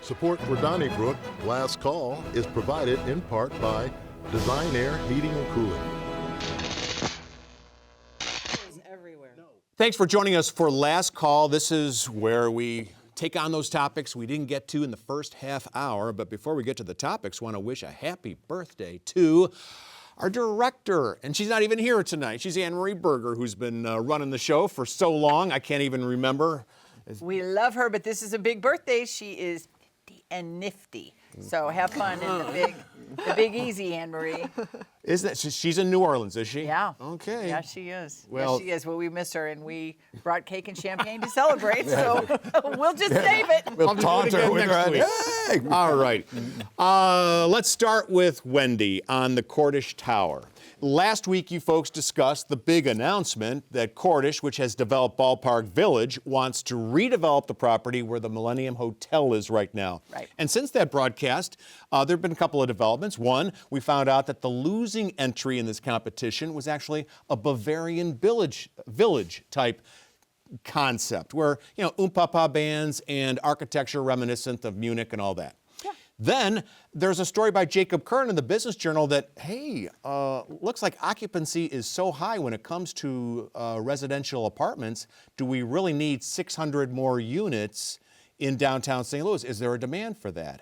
Support for Donnybrook Last Call is provided in part by Design Air Heating and Cooling. Thanks for joining us for Last Call. This is where we take on those topics we didn't get to in the first half hour. But before we get to the topics, I want to wish a happy birthday to our director. And she's not even here tonight. She's Anne-Marie Berger, who's been running the show for so long, I can't even remember. We love her, but this is a big birthday. She is 50 and nifty. So have fun in the big easy, Anne-Marie. Isn't that, she's in New Orleans, is she? Yeah. Okay. Yeah, she is. Well, yes, she is. Well, we miss her, and we brought cake and champagne to celebrate, so we'll just save it. We'll taunt her with her. Hey! All right. Let's start with Wendy on the Cordish Tower. Last week, you folks discussed the big announcement that Cordish, which has developed Ballpark Village, wants to redevelop the property where the Millennium Hotel is right now. Right. And since that broadcast, there have been a couple of developments. One, we found out that the losing entry in this competition was actually a Bavarian village-type concept, where, you know, Papa bands and architecture reminiscent of Munich and all that. Then there's a story by Jacob Kern in the Business Journal that, hey, looks like occupancy is so high when it comes to residential apartments. Do we really need 600 more units in downtown St. Louis? Is there a demand for that?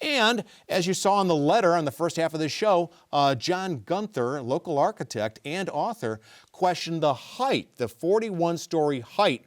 And as you saw in the letter on the first half of the show, John Gunther, local architect and author, questioned the height, the 41-story height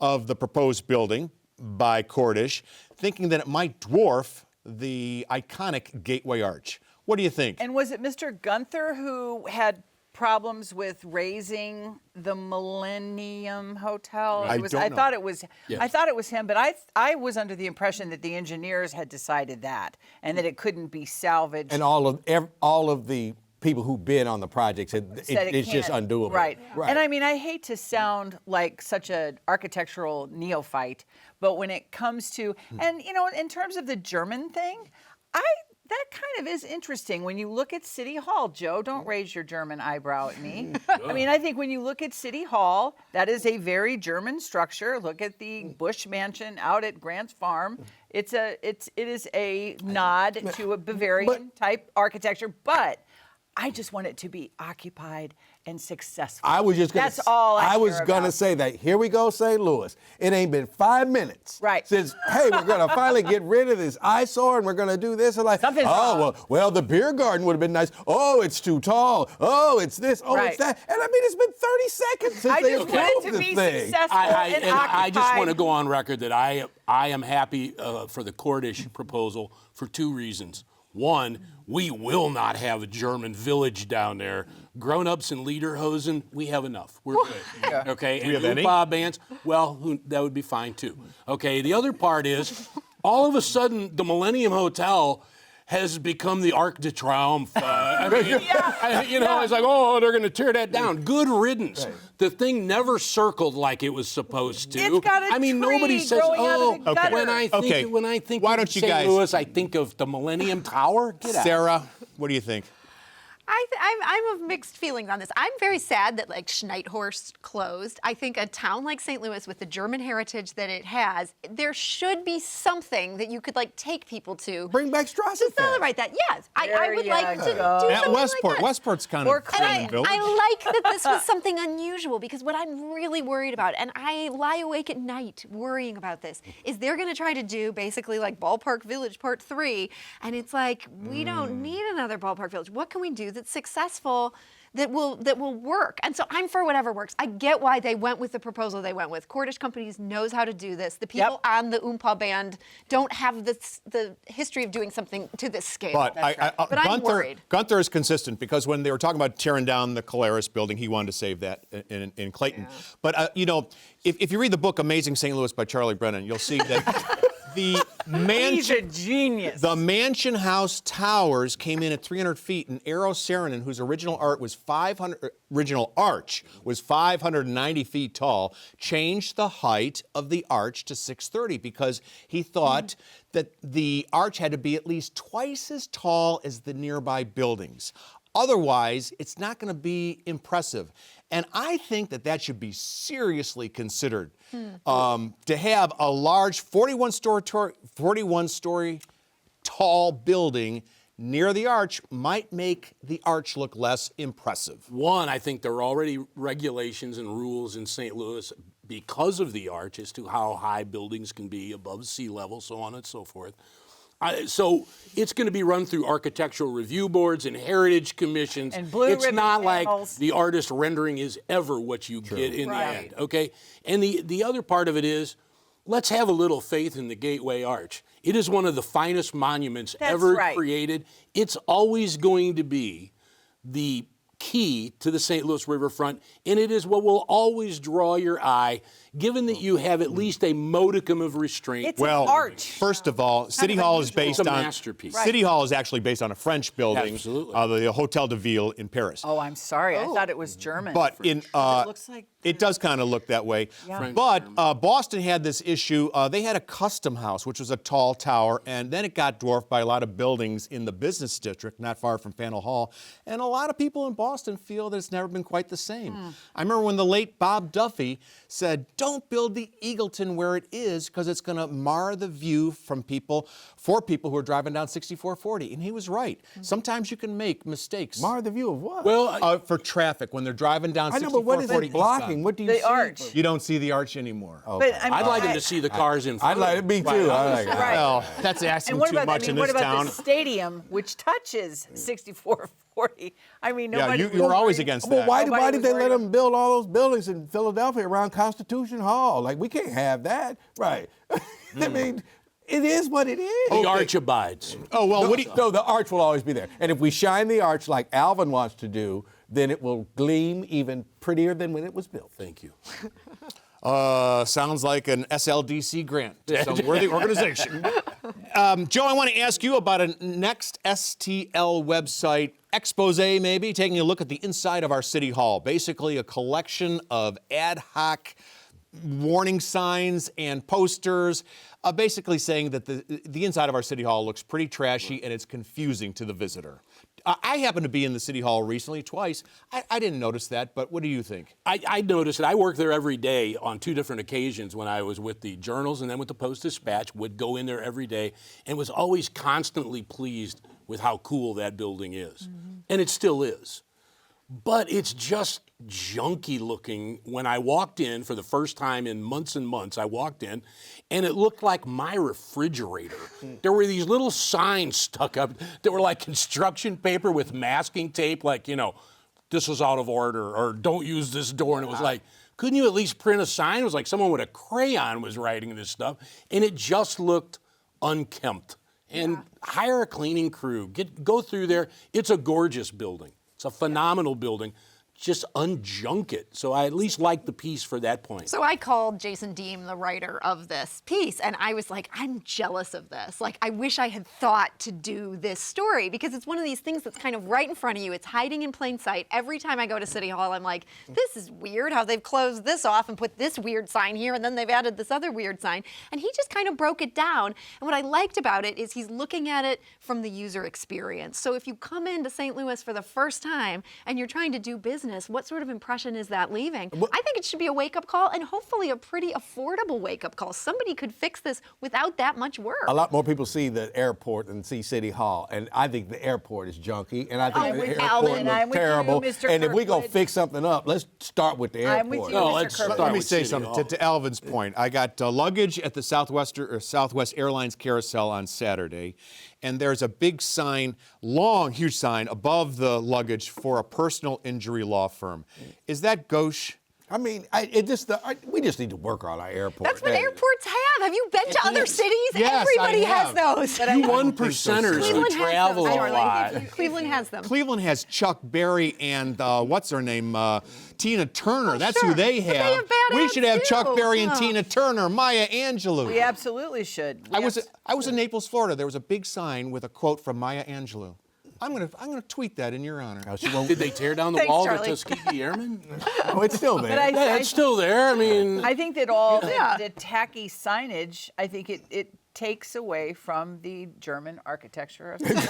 of the proposed building by Cordish, thinking that it might dwarf the iconic Gateway Arch. What do you think? And was it Mr. Gunther who had problems with raising the Millennium Hotel? I don't know. I thought it was. Yes. I thought it was him, but I was under the impression that the engineers had decided that, and that it couldn't be salvaged. And all of the people who bid on the project said it's just can't. undoable. Right. And I mean, I hate to sound like such an architectural neophyte, but when it comes to, and you know, in terms of the German thing, that kind of is interesting. When you look at City Hall, Joe, don't raise your German eyebrow at me. I mean, I think when you look at City Hall, that is a very German structure. Look at the Bush Mansion out at Grant's Farm. It is a nod to a Bavarian type architecture, but I just want it to be occupied and successful. I was just gonna. That's all I was care gonna about. say that. Here we go, St. Louis. It ain't been 5 minutes since, hey, we're gonna finally get rid of this eyesore and we're gonna do this. And like, Something's wrong. well, the beer garden would have been nice. Oh, it's too tall. Oh, it's this. Oh, it's that. And I mean, it's been 30 seconds since I they just want approved it to the be thing. successful and I just occupied. want to go on record that I am happy for the Cordish proposal for two reasons. One, we will not have a German village down there. Grown-ups in Lederhosen, we have enough. We're good. Okay, Do we have any? Oompa bands, well, that would be fine too. Okay, the other part is, all of a sudden, the Millennium Hotel has become the Arc de Triomphe. It's like, oh, they're going to tear that down. Good riddance. Right. The thing never circled like it was supposed to. It's got a nobody tree says, growing out of the gutter. when I think Why of don't you St. guys- Louis, I think of the Millennium Tower. Get out. Sarah, what do you think? I'm of mixed feelings on this. I'm very sad that like Schneidhorst closed. I think a town like St. Louis with the German heritage that it has, there should be something that you could like take people to. Bring back Strassenfest. To celebrate that. Yes, I would like to do At something Westport. like that. Westport's kind Or of German village. I like that this was something unusual because what I'm really worried about, and I lie awake at night worrying about this, is they're going to try to do basically like Ballpark Village Part 3, and it's like, we don't need another Ballpark Village. What can we do that's successful that will work? And so I'm for whatever works. I get why they went with the proposal they went with. Cordish Companies knows how to do this. The people on the Oompa band don't have the history of doing something to this scale. But, But I'm worried. Gunther is consistent because when they were talking about tearing down the Caleres building, he wanted to save that in Clayton. Yeah. But, if you read the book Amazing St. Louis by Charlie Brennan, you'll see that the mansion, He's a genius. The Mansion House towers came in at 300 feet, and Eero Saarinen, whose original arch was 590 feet tall, changed the height of the arch to 630 because he thought that the arch had to be at least twice as tall as the nearby buildings. Otherwise, it's not going to be impressive. And I think that should be seriously considered. To have a large 41-story tall building near the arch might make the arch look less impressive. One, I think there are already regulations and rules in St. Louis because of the arch as to how high buildings can be above sea level, so on and so forth. So it's going to be run through architectural review boards and heritage commissions. And blue it's ribbon not panels. like the artist rendering is ever what you get in the end, okay? And the other part of it is, let's have a little faith in the Gateway Arch. It is one of the finest monuments ever created. It's always going to be the key to the St. Louis riverfront, and it is what will always draw your eye, given that you have at least a modicum of restraint. It's an arch. First of all, City Hall is based on masterpiece. City Hall is actually based on a French building, Absolutely. the Hotel de Ville in Paris. Oh, I'm sorry. I thought it was German. But it looks like it does kind of look that way. Yeah. But Boston had this issue. They had a Custom House, which was a tall tower, and then it got dwarfed by a lot of buildings in the business district, not far from Faneuil Hall. And a lot of people in Boston feel that it's never been quite the same. I remember when the late Bob Duffy said, "Don't build the Eagleton where it is because it's going to mar the view for people who are driving down 6440." And he was right. Sometimes you can make mistakes. Mar the view of what? Well, For traffic when they're driving down 6440. I know, but what is it blocking? What do you see? the arch. You don't see the arch anymore. Okay. But, I mean, I'd like him to see the cars in front. I'd like it, me too. I like it. Right. Well, that's asking And what too about, much in what this about town. the stadium, which touches 6440? I mean, nobody. you were always against Well, that. why Nobody did was they worried let them build all those buildings in Philadelphia around Constitution Hall? Like, we can't have that. Right. I mean, it is what it is. The arch abides. Oh, well, what do you... No, the arch will always be there. And if we shine the arch like Alvin wants to do, then it will gleam even prettier than when it was built. Thank you. Sounds like an SLDC grant to some worthy organization. Joe, I want to ask you about a next STL website expose, maybe, taking a look at the inside of our City Hall. Basically, a collection of ad hoc warning signs and posters, basically saying that the inside of our City Hall looks pretty trashy and it's confusing to the visitor. I happened to be in the City Hall recently, twice. I didn't notice that, but what do you think? I noticed it. I worked there every day on 2 different occasions when I was with the Journals and then with the Post-Dispatch, would go in there every day and was always constantly pleased with how cool that building is. Mm-hmm. And it still is. But it's just junky looking. When I walked in for the first time in months and months, I walked in and it looked like my refrigerator. There were these little signs stuck up that were like construction paper with masking tape, like, you know, this is out of order or don't use this door. And it was like, couldn't you at least print a sign? It was like someone with a crayon was writing this stuff. And it just looked unkempt. And hire a cleaning crew. Go through there. It's a gorgeous building. It's a phenomenal building. Just unjunk it. So I at least like the piece for that point. So I called Jason Deem, the writer of this piece, and I was like, I'm jealous of this. Like, I wish I had thought to do this story because it's one of these things that's kind of right in front of you. It's hiding in plain sight. Every time I go to City Hall, I'm like, this is weird how they've closed this off and put this weird sign here, and then they've added this other weird sign. And he just kind of broke it down. And what I liked about it is he's looking at it from the user experience. So if you come into St. Louis for the first time and you're trying to do business, what sort of impression is that leaving? I think it should be a wake-up call and hopefully a pretty affordable wake-up call. Somebody could fix this without that much work. A lot more people see the airport than see City Hall, and I think the airport is junky, and I think the airport Alvin, I'm looks with you, terrible. Mr. And if we're going to Kirkwood. fix something up, let's start with the airport. I'm with you, No, Mr. let's Kirkwood. start Let me with say City something Hall. to Alvin's point. I got luggage at the Southwest Airlines carousel on Saturday, and there's a big sign, huge sign above the luggage for a personal injury law firm. Is that gauche? I mean, we just need to work on our airport. That's what airports have. Have you been to other cities? Yes, Everybody I has have. those. You 1%ers who Cleveland has travel those. a lot. Cleveland has them. Cleveland has Chuck Berry and what's her name? Tina Turner. That's sure. who they But they have. have bad We ads, should have too. Chuck Berry and Oh. Tina Turner, Maya Angelou. We absolutely should. I was in Naples, Florida. There was a big sign with a quote from Maya Angelou. I'm gonna tweet that in your honor. Did they tear down the Thanks, wall Charlie. to Tuskegee Airmen? Oh, it's still there. Yeah, it's still there. I mean, I think that all Yeah. the tacky signage, I think it takes away from the German architecture of And on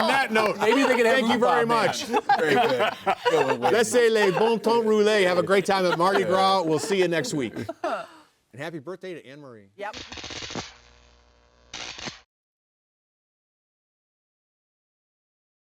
that note, Maybe they can have thank you very much. Very good. Go with Wendy. Let's say les bon temps roulés. Have a great time at Mardi Gras. We'll see you next week. And happy birthday to Anne Marie. Yep.